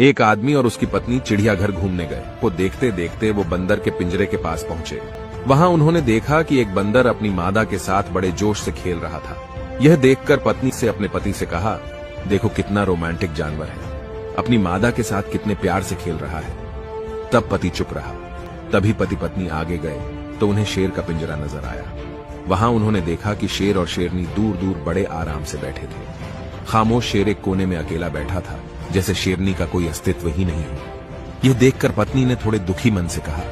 एक आदमी और उसकी पत्नी चिड़ियाघर घूमने गए। वो देखते देखते वो बंदर के पिंजरे के पास पहुंचे। वहां उन्होंने देखा कि एक बंदर अपनी मादा के साथ बड़े जोश से खेल रहा था। यह देखकर पत्नी से अपने पति से कहा, देखो कितना रोमांटिक जानवर है, अपनी मादा के साथ कितने प्यार से खेल रहा है। तब पति चुप रहा। तभी पति पत्नी आगे गए तो उन्हें शेर का पिंजरा नजर आया। वहां उन्होंने देखा कि शेर और शेरनी दूर दूर बड़े आराम से बैठे थे। खामोश शेर एक कोने में अकेला बैठा था, जैसे शेरनी का कोई अस्तित्व ही नहीं हो। यह देखकर पत्नी ने थोड़े दुखी मन से कहा,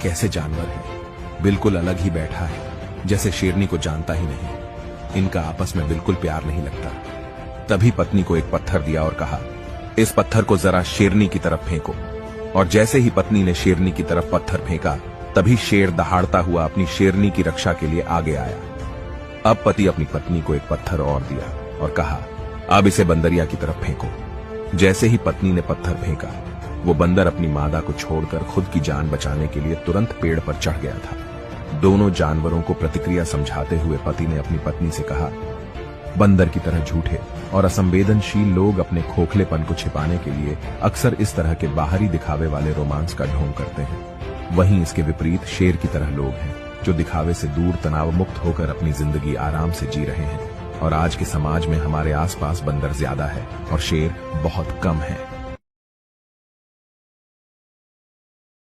कैसे जानवर है, बिल्कुल अलग ही बैठा है, जैसे शेरनी को जानता ही नहीं। इनका आपस में बिल्कुल प्यार नहीं लगता। तभी पत्नी को एक पत्थर दिया और कहा, इस पत्थर को जरा शेरनी की तरफ फेंको। और जैसे ही पत्नी ने शेरनी की तरफ पत्थर फेंका, तभी शेर दहाड़ता हुआ अपनी शेरनी की रक्षा के लिए आगे आया। अब पति अपनी पत्नी को एक पत्थर और दिया और कहा, अब इसे बंदरिया की तरफ फेंको। जैसे ही पत्नी ने पत्थर फेंका, वो बंदर अपनी मादा को छोड़कर खुद की जान बचाने के लिए तुरंत पेड़ पर चढ़ गया था। दोनों जानवरों को प्रतिक्रिया समझाते हुए पति ने अपनी पत्नी से कहा, बंदर की तरह झूठे और असंवेदनशील लोग अपने खोखलेपन को छिपाने के लिए अक्सर इस तरह के बाहरी दिखावे वाले रोमांस का ढोंग करते हैं। वहीं इसके विपरीत शेर की तरह लोग हैं, जो दिखावे से दूर तनाव मुक्त होकर अपनी जिंदगी आराम से जी रहे हैं। और आज के समाज में हमारे आसपास बंदर ज्यादा है और शेर बहुत कम है।